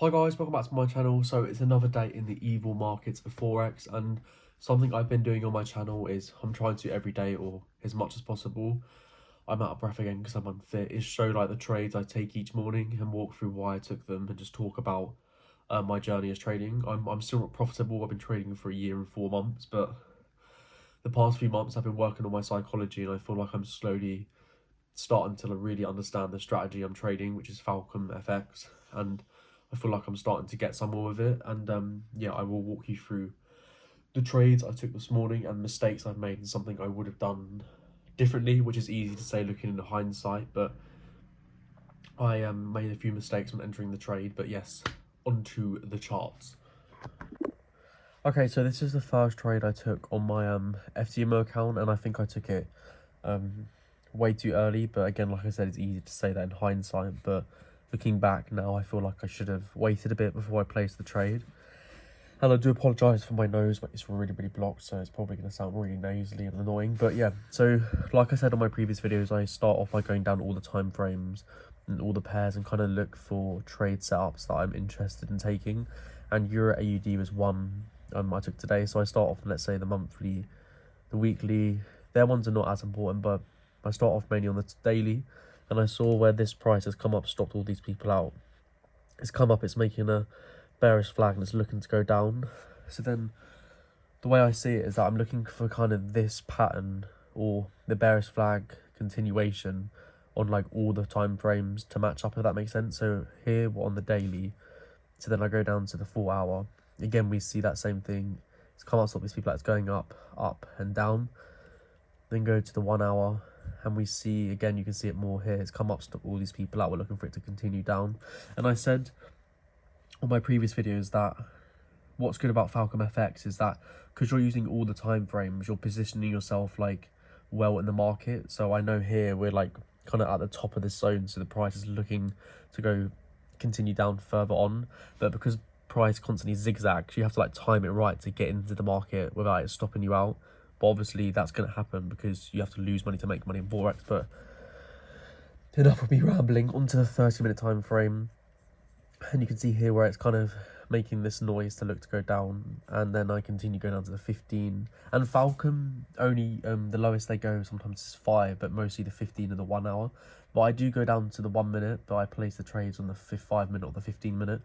Hi guys, welcome back to my channel. So it's another day in the evil markets of Forex, and something I've been doing on my channel is I'm trying to every day, or as much as possible. I'm out of breath again because I'm unfit. Is show like the trades I take each morning and walk through why I took them and just talk about my journey as trading. I'm still not profitable. I've been trading for a year and 4 months, but the past few months I've been working on my psychology, and I feel like I'm slowly starting to really understand the strategy I'm trading, which is Falcon FX, and I feel like I'm starting to get somewhere with it. And yeah, I will walk you through the trades I took this morning and mistakes I've made and something I would have done differently, which is easy to say looking in hindsight, but I made a few mistakes when entering the trade. But yes, onto the charts. Okay, so this is the first trade I took on my FTMO account, and I think I took it way too early. But again, like I said, it's easy to say that in hindsight, but looking back now, I feel like I should have waited a bit before I placed the trade. And I do apologise for my nose, but it's really blocked, so it's probably going to sound really nasally and annoying. But yeah, so like I said on my previous videos, I start off by going down all the time frames and all the pairs and kind of look for trade setups that I'm interested in taking. And Euro AUD was one I took today. So I start off, let's say, the monthly, the weekly. Their ones are not as important, but I start off mainly on the daily. And I saw where this price has come up, stopped all these people out. It's come up, it's making a bearish flag and it's looking to go down. So then the way I see it is that I'm looking for kind of this pattern or the bearish flag continuation on like all the time frames to match up, if that makes sense. So here we're on the daily, so then I go down to the 4 hour. Again, we see that same thing. It's come up, stop these people out, it's going up and down. Then go to the 1 hour, and we see, again, you can see it more here. It's come up, stop all these people out. We're looking for it to continue down. And I said on my previous videos that what's good about Falcon FX is that because you're using all the time frames, you're positioning yourself like well in the market. So I know here we're like kind of at the top of this zone, so the price is looking to continue down further on. But because price constantly zigzags, you have to like time it right to get into the market without it stopping you out. But obviously that's going to happen because you have to lose money to make money in Forex. But enough of me rambling. Onto the 30-minute time frame, and you can see here where it's kind of making this noise to look to go down, and then I continue going down to the 15. And Falcon only the lowest they go sometimes is 5, but mostly the 15 and the 1 hour. But I do go down to the 1 minute, but I place the trades on the 5 minute or the 15 minute.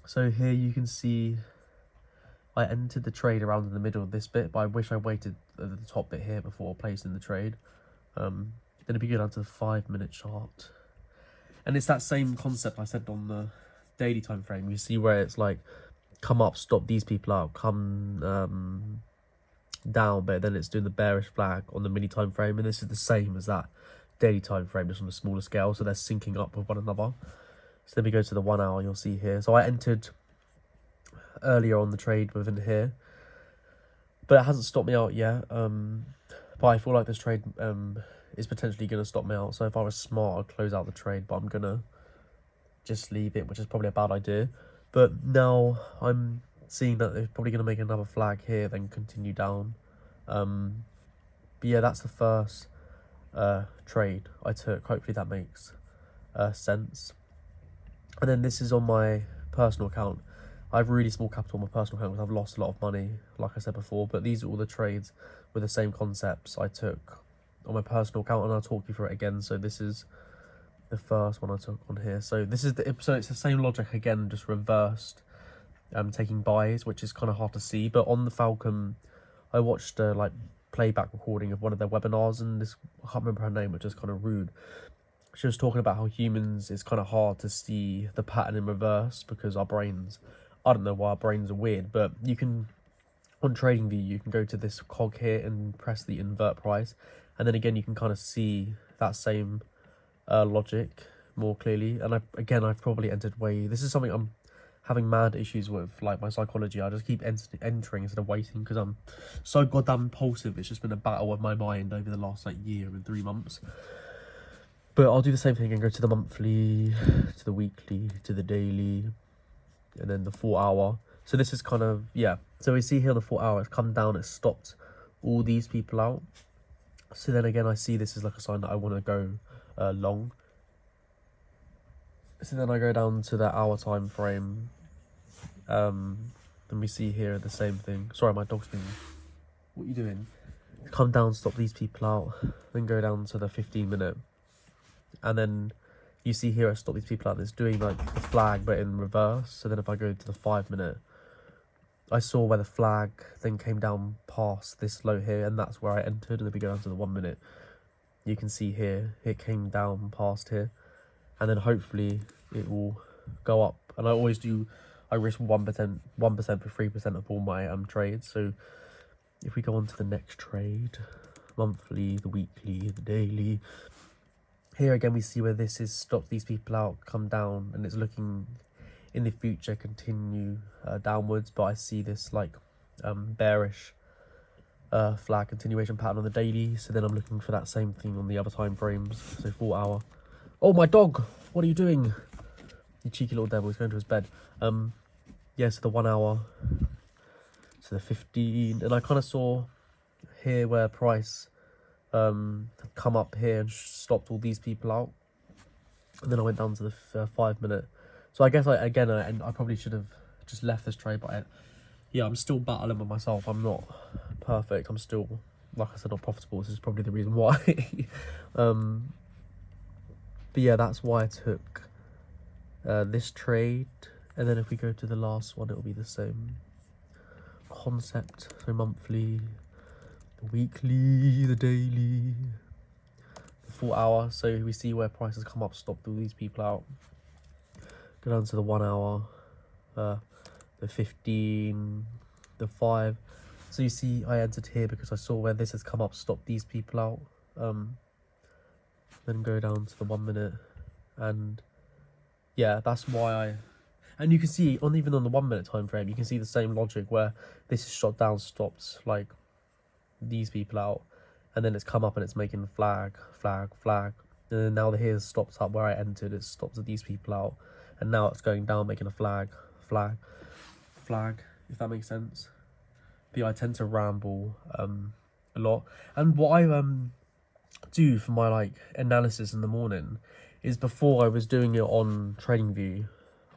So here you can see I entered the trade around in the middle of this bit, but I wish I waited at the top bit here before placing the trade. Then it'd be good down to the 5 minute chart. And it's that same concept I said on the daily time frame. You see where it's like come up, stop these people out, come down, but then it's doing the bearish flag on the mini time frame. And this is the same as that daily time frame, just on a smaller scale. So they're syncing up with one another. So then we go to the 1 hour, you'll see here. So I entered earlier on the trade within here, but it hasn't stopped me out yet. But I feel like this trade is potentially going to stop me out. So if I was smart, I'd close out the trade, but I'm going to just leave it, which is probably a bad idea. But now I'm seeing that they're probably going to make another flag here, then continue down. But yeah, that's the first trade I took. Hopefully that makes sense. And then this is on my personal account. I have really small capital on my personal account because I've lost a lot of money, like I said before. But these are all the trades with the same concepts I took on my personal account, and I'll talk you through it again. So this is the first one I took on here. So this is so it's the same logic again, just reversed. Taking buys, which is kind of hard to see. But on the Falcon, I watched a like playback recording of one of their webinars, and this, I can't remember her name, which is kind of rude. She was talking about how humans, it's kind of hard to see the pattern in reverse because our brains, I don't know why our brains are weird, but you can, on TradingView, you can go to this cog here and press the invert price. And then again, you can kind of see that same logic more clearly. And I've probably entered way, this is something I'm having mad issues with, like my psychology. I just keep entering instead of waiting because I'm so goddamn impulsive. It's just been a battle with my mind over the last like year and 3 months. But I'll do the same thing and go to the monthly, to the weekly, to the daily, and then the 4 hour. So this is kind of, yeah. So we see here on the 4 hour, it's come down, it's stopped all these people out. So then again, I see this is like a sign that I want to go long. So then I go down to the hour time frame. Then we see here the same thing. Sorry, my dog's being... What are you doing? Come down, stop these people out. Then go down to the 15-minute. And then you see here I stop these people out. It's doing like the flag but in reverse. So then if I go to the 5-minute, I saw where the flag then came down past this low here, and that's where I entered. And then we go down to the 1-minute. You can see here it came down past here, and then hopefully it will go up. And I always do, I risk 1% for 3% of all my trades. So if we go on to the next trade, monthly, the weekly, the daily, here again we see where this is stopped these people out, come down, and it's looking in the future continue downwards. But I see this like bearish flag continuation pattern on the daily. So then I'm looking for that same thing on the other time frames. So 4 hour. Oh, my dog, what are you doing, you cheeky little devil? He's going to his bed. Yeah, so the 1 hour, so the 15, and I kind of saw here where price come up here and stopped all these people out, and then I went down to the 5-minute. So I guess I probably should have just left this trade, but yeah, I'm still battling with myself. I'm not perfect. I'm still, like I said, not profitable. This is probably the reason why. But yeah, that's why I took this trade. And then if we go to the last one, it'll be the same concept. So monthly, the weekly, the daily, the 4 hour. So we see where prices come up, stop all these people out. Go down to the 1 hour, the 15, the 5. So you see I entered here because I saw where this has come up, stop these people out. Then go down to the 1-minute, and yeah, that's why and you can see even on the 1-minute time frame, you can see the same logic where this is shot down, stops like these people out, and then it's come up and it's making flag, and then now here's stops up where I entered, it stops these people out, and now it's going down making a flag, if that makes sense. But yeah, I tend to ramble a lot, and what I do for my like analysis in the morning is, before I was doing it on TradingView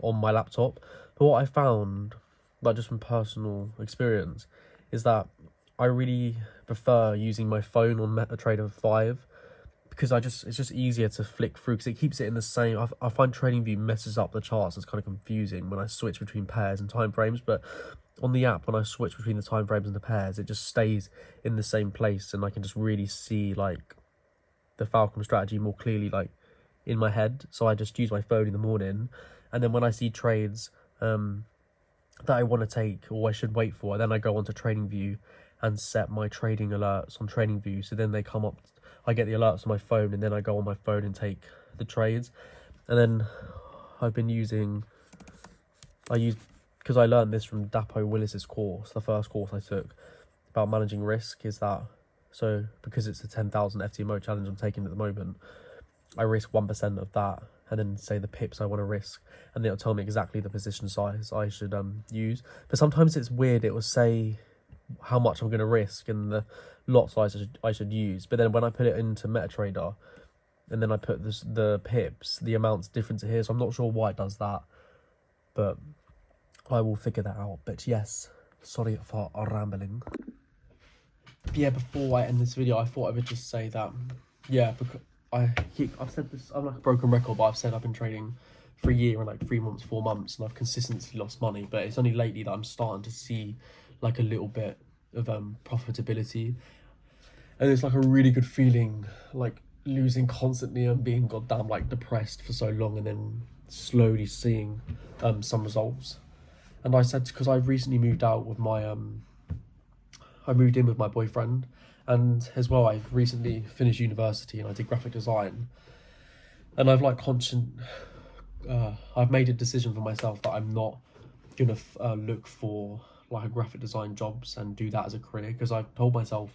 on my laptop, but what I found, like just from personal experience, is that I really prefer using my phone on MetaTrader 5, because it's just easier to flick through, because it keeps it in the same. I find TradingView messes up the charts. It's kind of confusing when I switch between pairs and time frames, but on the app, when I switch between the time frames and the pairs, it just stays in the same place, and I can just really see like the Falcon strategy more clearly, like in my head. So I just use my phone in the morning, and then when I see trades that I want to take or I should wait for, then I go onto TradingView and set my trading alerts on TradingView. So then they come up, I get the alerts on my phone, and then I go on my phone and take the trades. And then I've been because I learned this from Dapo Willis's course, the first course I took about managing risk, is that, so because it's a 10,000 FTMO challenge I'm taking at the moment, I risk 1% of that, and then say the pips I want to risk, and it'll tell me exactly the position size I should use. But sometimes it's weird, it will say how much I'm going to risk and the lot size I should use, but then when I put it into MetaTrader and then I put the pips, the amount's different to here, so I'm not sure why it does that, but I will figure that out. But yes, sorry for rambling. But yeah, before I end this video, I thought I would just say that, yeah, because I've said this, I'm like a broken record, but I've said I've been trading for a year and like 3 months, 4 months, and I've consistently lost money. But it's only lately that I'm starting to see like a little bit of profitability, and it's like a really good feeling, like losing constantly and being goddamn like depressed for so long, and then slowly seeing some results. And I said, because I've recently moved out with my I moved in with my boyfriend, and as well I've recently finished university and I did graphic design, and I've like I've made a decision for myself that I'm not gonna look for like graphic design jobs and do that as a career, because I've told myself,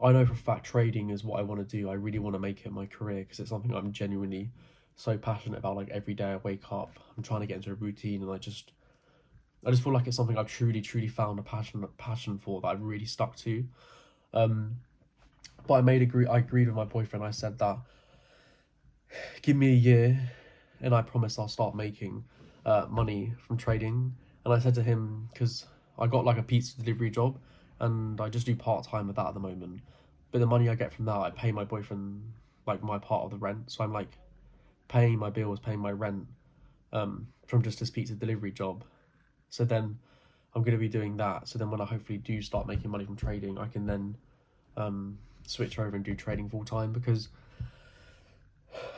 I know for a fact trading is what I want to do. I really want to make it my career, because it's something I'm genuinely so passionate about. Like every day I wake up, I'm trying to get into a routine, and I just feel like it's something I've truly found a passion for that I've really stuck to. But I agreed with my boyfriend. I said that give me a year and I promised I'll start making money from trading. And I said to him, because I got like a pizza delivery job and I just do part-time with that at the moment, but the money I get from that, I pay my boyfriend like my part of the rent, so I'm like paying my bills, paying my rent from just this pizza delivery job. So then I'm going to be doing that, so then when I hopefully do start making money from trading, I can then switch over and do trading full time. Because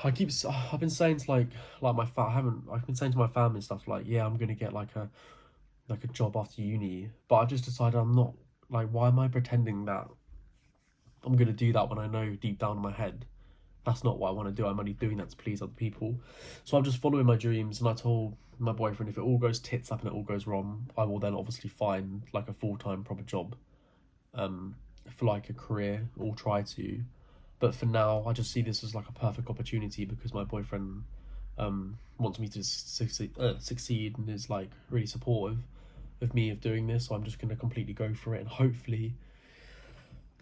I've been saying to I've been saying to my family and stuff like, yeah, I'm gonna get like a job after uni, but I've just decided I'm not, like, why am I pretending that I'm gonna do that when I know deep down in my head that's not what I want to do. I'm only doing that to please other people. So I'm just following my dreams, and I told my boyfriend if it all goes tits up and it all goes wrong, I will then obviously find like a full-time proper job for like a career, or try to. But for now, I just see this as like a perfect opportunity because my boyfriend wants me to succeed and is like really supportive of me of doing this. So I'm just going to completely go for it, and hopefully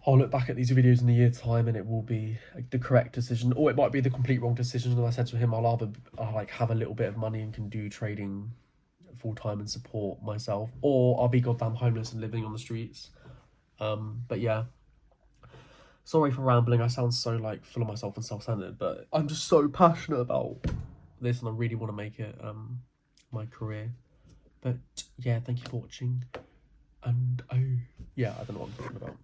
I'll look back at these videos in a year's time and it will be the correct decision, or it might be the complete wrong decision. And I said to him, I'll either like have a little bit of money and can do trading full time and support myself, or I'll be goddamn homeless and living on the streets. But yeah, sorry for rambling. I sound so like full of myself and self-centered, but I'm just so passionate about this and I really want to make it my career. But yeah, thank you for watching. And oh yeah, I don't know what I'm talking about.